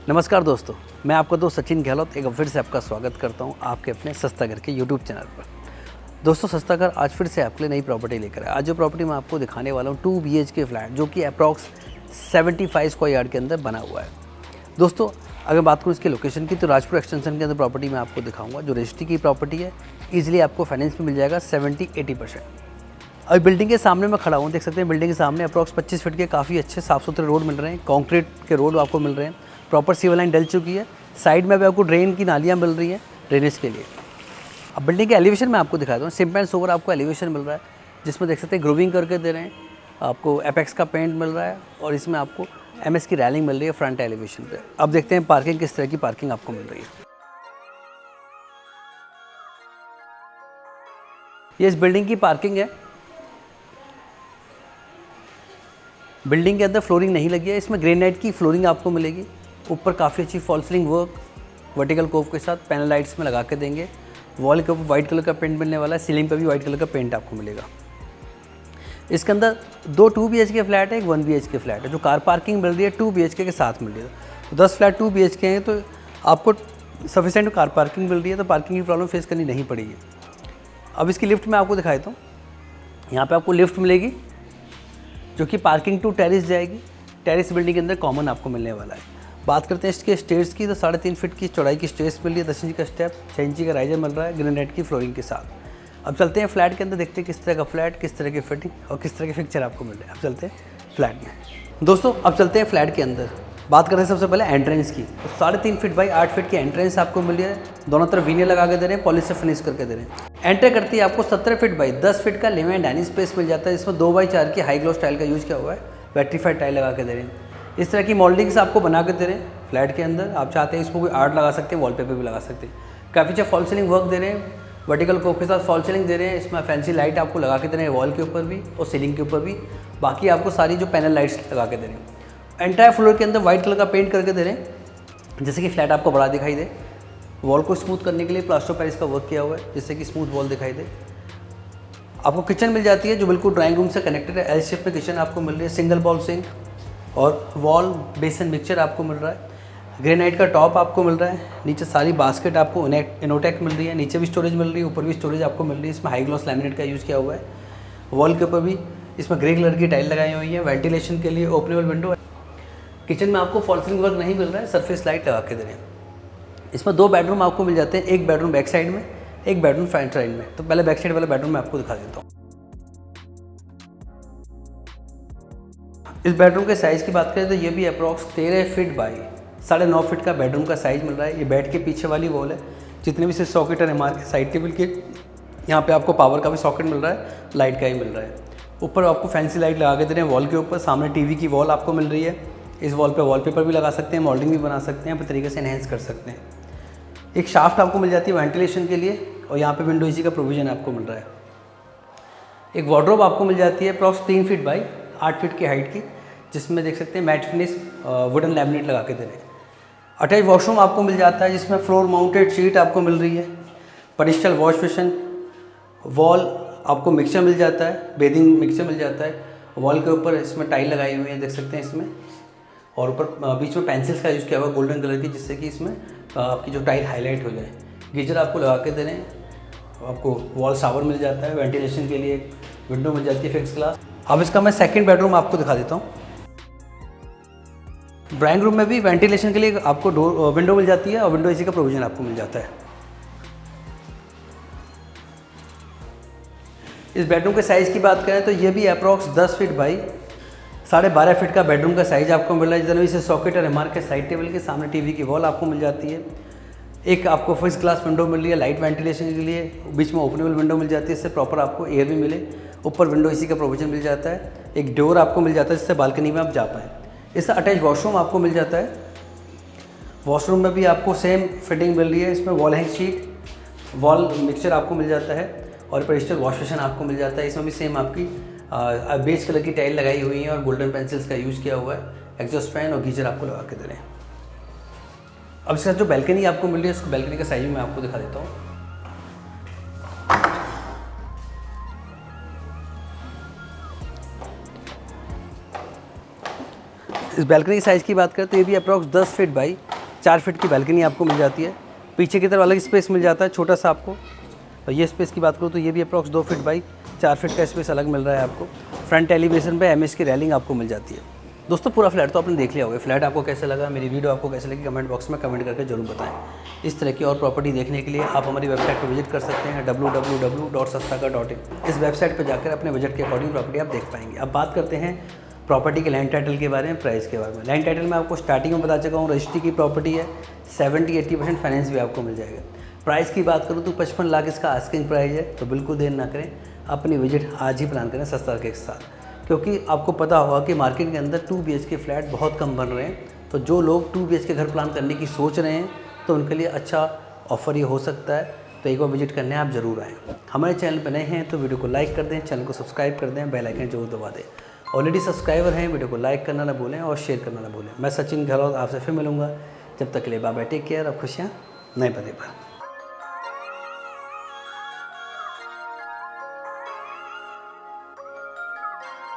नमस्कार दोस्तों, मैं आपका दोस्त सचिन गहलोत एक बार फिर से आपका स्वागत करता हूं आपके अपने सस्ता घर के यूट्यूब चैनल पर। दोस्तों, सस्ता घर आज फिर से आपके लिए नई प्रॉपर्टी लेकर आया। आज जो प्रॉपर्टी मैं आपको दिखाने वाला हूं 2 BHK फ्लैट जो कि अप्रॉक्स 75 स्क्वायर यार्ड के अंदर बना हुआ है। दोस्तों, अगर बात करूँ इसके लोकेशन की तो राजपुर एक्सटेंशन के अंदर प्रॉपर्टी मैं आपको दिखाऊँगा। जो रजिस्ट्री की प्रॉपर्टी है, ईजिली आपको फाइनेंस में मिल जाएगा 70-80%। अभी बिल्डिंग के सामने मैं खड़ा हूँ, देख सकते हैं बिल्डिंग के सामने अप्रॉक्स 25 फीट के काफ़ी अच्छे साफ़ सुथरे रोड मिल रहे हैं। कॉन्क्रीट के रोड आपको मिल रहे हैं, प्रॉपर सीवर लाइन डल चुकी है। साइड में भी आपको ड्रेन की नालियाँ मिल रही हैं ड्रेनेज के लिए। अब बिल्डिंग के एलिवेशन में आपको दिखाता हूँ। सिंपल एंड सोबर आपको एलिवेशन मिल रहा है, जिसमें देख सकते हैं ग्रोविंग करके दे रहे हैं। आपको एपेक्स का पेंट मिल रहा है और इसमें आपको MS की रैलिंग मिल रही है फ्रंट एलिवेशन पे। अब देखते हैं पार्किंग किस तरह की पार्किंग आपको मिल रही है। ये इस बिल्डिंग की पार्किंग है। बिल्डिंग के अंदर फ्लोरिंग नहीं लगी है, इसमें ग्रेनाइट की फ्लोरिंग आपको मिलेगी। ऊपर काफ़ी अच्छी fall ceiling work vertical cove के साथ पैनल लाइट्स में लगा के देंगे। वॉल के ऊपर वाइट कलर का पेंट मिलने वाला है, सीलिंग पे भी वाइट कलर का पेंट आपको मिलेगा। इसके अंदर 2 2 BHK फ्लैट है, एक 1 BHK फ्लैट है। जो कार पार्किंग मिल रही है 2 BHK के साथ मिल रही है। तो 10 फ्लैट 2 BHK हैं तो आपको सफिशेंट कार पार्किंग मिल रही है, तो पार्किंग की प्रॉब्लम फेस करनी नहीं पड़ेगी। अब इसकी लिफ्ट मैं आपको दिखाता हूँ। यहाँ पर आपको लिफ्ट मिलेगी जो कि पार्किंग टू टेरिस जाएगी। टेरिस बिल्डिंग के अंदर कॉमन आपको मिलने वाला है। बात करते हैं इसके स्टेयर्स की, तो 3.5 फीट की चौड़ाई की स्टेयर्स मिल रही है, 10 इंच का स्टेप, 6 इंच का राइजर मिल रहा है ग्रेनाइट की फ्लोरिंग के साथ। अब चलते हैं फ्लैट के अंदर, देखते हैं किस तरह का फ्लैट, किस तरह की फिटिंग और किस तरह के फिक्चर आपको मिल रहे हैं। अब चलते हैं फ्लैट में। दोस्तों, अब चलते हैं फ्लैट के अंदर। बात करते हैं सबसे पहले एंट्रेंस की। तो 3.5 फीट बाई 8 फीट की एंट्रेंस आपको मिल रही है। दोनों तरफ वीनियर लगा के दे रहे हैं, पॉलिश से फिनिश करके दे रहे हैं। एंटर करती है आपको 17 फीट बाई 10 फीट का लिविंग एंड डाइनिंग स्पेस मिल जाता है, जिसमें 2x4 की हाई ग्लॉस टाइल का यूज़ किया हुआ है। वेट्रीफाइड टाइल लगा के दे रहे हैं। इस तरह की मोल्डिंग्स आपको बना के दे रहे हैं फ्लैट के अंदर। आप चाहते हैं इसको कोई आर्ट लगा सकते हैं, वॉलपेपर भी लगा सकते हैं। काफ़ी अच्छा फॉल सीलिंग वर्क दे रहे हैं, वर्टिकल कोव के साथ फॉल सीलिंग दे रहे हैं। इसमें फैंसी लाइट आपको लगा के दे रहे हैं, वॉल के ऊपर भी और सीलिंग के ऊपर भी। बाकी आपको सारी जो पैनल लाइट्स लगा के दे रहे हैं। एंटायर फ्लोर के अंदर वाइट कलर का पेंट करके दे रहे हैं, जैसे कि फ्लैट आपको बड़ा दिखाई दे। वॉल को स्मूथ करने के लिए प्लास्टर ऑफ पेरिस का वर्क किया हुआ है, जिससे कि स्मूथ वॉल दिखाई दे। आपको किचन मिल जाती है जो बिल्कुल ड्राइंग रूम से कनेक्टेड है। एल शेप में किचन आपको मिल रही है, सिंगल बॉल सिंक और वॉल बेसन मिक्सचर आपको मिल रहा है। ग्रेनाइट का टॉप आपको मिल रहा है। नीचे सारी बास्केट आपको इनोटेक मिल रही है, नीचे भी स्टोरेज मिल रही है, ऊपर भी स्टोरेज आपको मिल रही है। इसमें हाई ग्लॉस लैमिनेट का यूज़ किया हुआ है। वॉल के ऊपर भी इसमें ग्रे कलर की टाइल लगाई हुई है। वेंटिलेशन के लिए ओपनेबल विंडो है। किचन में आपको फॉल सीलिंग वर्क नहीं मिल रहा है, सरफेस लाइट लगा के दे रहे हैं। इसमें 2 बेडरूम आपको मिल जाते हैं, एक बेडरूम बैक साइड में, एक बेडरूम फ्रंट साइड में। तो पहले बैक साइड वाला बेडरूम मैं आपको दिखा देता हूँ। इस बेडरूम के साइज़ की बात करें तो ये भी अप्रॉक्स 13 फीट बाई 9.5 फीट का बेडरूम का साइज़ मिल रहा है। ये बेड के पीछे वाली वॉल है। जितने भी से सॉकेट है MR के साइड टेबल के, यहाँ पे आपको पावर का भी सॉकेट मिल रहा है, लाइट का ही मिल रहा है। ऊपर आपको फैंसी लाइट लगा के दे रहे हैं वॉल के ऊपर। सामने TV की वॉल आपको मिल रही है। इस वॉल पे वॉलपेपर भी लगा सकते हैं, मॉडलिंग भी बना सकते हैं, अपने तरीके से एनहेंस कर सकते हैं। एक शाफ्ट आपको मिल जाती है वेंटिलेशन के लिए और यहाँ पे विंडो AC का प्रोविज़न आपको मिल रहा है। एक वार्डरोब आपको मिल जाती है अप्रॉक्स 3 फीट बाई 8 फीट की हाइट की, जिसमें देख सकते हैं मैट फिनिश वुडन लैमिनेट लगा के दे रहे हैं। अटैच वॉशरूम आपको मिल जाता है, जिसमें फ्लोर माउंटेड शीट आपको मिल रही है। पेरिस्टल वॉश बेसिन, वॉल आपको मिक्सचर मिल जाता है, बेदिंग मिक्सचर मिल जाता है। वॉल के ऊपर इसमें टाइल लगाई हुई है, देख सकते हैं इसमें। और ऊपर बीच में पेंसिल्स का यूज़ किया हुआ है गोल्डन कलर की, जिससे कि इसमें आपकी जो टाइल हाईलाइट हो जाए। गीजर आपको लगा के दे रहे हैं। आपको वॉल शावर मिल जाता है। वेंटिलेशन के लिए एक विंडो मिल जाती है फिक्स ग्लास। अब इसका मैं सेकंड बेडरूम आपको दिखा देता हूँ। ड्राइंग रूम में भी वेंटिलेशन के लिए आपको विंडो मिल जाती है और विंडो AC का प्रोविज़न आपको मिल जाता है। इस बेडरूम के साइज़ की बात करें तो ये भी अप्रॉक्स 10 फीट बाई 12.5 फीट का बेडरूम का साइज़ आपको मिल रहा है। जितने भी से सॉकेट और MR के साइड टेबल के सामने TV की वॉल आपको मिल जाती है। एक आपको फर्स्ट क्लास विंडो मिल रही है लाइट वेंटिलेशन के लिए। बीच में ओपनेबल विंडो मिल जाती है, इससे प्रॉपर आपको एयर भी मिले। ऊपर विंडो AC का प्रोविज़न मिल जाता है। एक डोर आपको मिल जाता है, जिससे बालकनी में आप जा पाएँ। इससे अटैच वॉशरूम आपको मिल जाता है। वॉशरूम में भी आपको सेम फिटिंग मिल रही है। इसमें wall hang sheet, wall mixture आपको मिल जाता है और पेरिस्टल वॉश बेसिन आपको मिल जाता है। इसमें भी सेम आपकी बेज कलर की टाइल लगाई हुई है और गोल्डन पेंसिल्स का यूज़ किया हुआ है। एग्जॉस्ट फैन और गीजर आपको लगा के दे रहे हैं। अब इसका जो बैल्कनी आपको मिल रही है, उसको बैल्कनी का साइज मैं आपको दिखा देता हूँ। इस बैल्कनी की साइज़ की बात करें तो ये भी अप्रॉक्स 10 फीट बाई 4 फीट की बैल्कनी आपको मिल जाती है। पीछे की तरफ अलग स्पेस मिल जाता है छोटा सा आपको। और ये स्पेस की बात करूँ तो ये भी अप्रॉक्स 2 फीट बाई 4 फीट का स्पेस अलग मिल रहा है आपको। फ्रंट एलिवेशन पे एमएस की रेलिंग आपको मिल जाती है। दोस्तों पूरा फ्लैट तो आपने देख लिया होगा। फ्लैट आपको कैसे लगा, मेरी वीडियो आपको कैसे लगी, कमेंट बॉक्स में कमेंट करके जरूर बताएं। इस तरह की और प्रॉपर्टी देखने के लिए आप हमारी वेबसाइट पर विजिट कर सकते हैं www.sastaka.in। इस वेबसाइट पर जाकर अपने बजट के अकॉर्डिंग प्रॉपर्टी आप देख पाएंगे। अब बात करते हैं प्रॉपर्टी के लैंड टाइटल के बारे में, प्राइस के बारे में। लैंड टाइटल में आपको स्टार्टिंग में बता चुका हूँ, रजिस्ट्री की प्रॉपर्टी है, 70-80% फाइनेंस भी आपको मिल जाएगा। प्राइस की बात करूँ तो 55 लाख इसका आस्किंग प्राइस है। तो बिल्कुल देर ना करें, अपनी विजिट आज ही प्लान करें सस्ता के साथ, क्योंकि आपको पता होगा कि मार्केट के अंदर 2 BHK फ्लैट बहुत कम बन रहे हैं। तो जो लोग 2 BHK घर प्लान करने की सोच रहे हैं तो उनके लिए अच्छा ऑफ़र ये हो सकता है। तो एक बार विजिट करने आप ज़रूर आएँ। हमारे चैनल पर नए हैं तो वीडियो को लाइक कर दें, चैनल को सब्सक्राइब कर दें, बेल आइकन जरूर दबा दें। ऑलरेडी सब्सक्राइबर हैं, वीडियो को लाइक करना ना भूलें और शेयर करना ना भूलें। मैं सचिन गहलोत आपसे फिर मिलूँगा। जब तक के लिए बाय बाय, टेक केयर। अब खुशियाँ नए पते पर।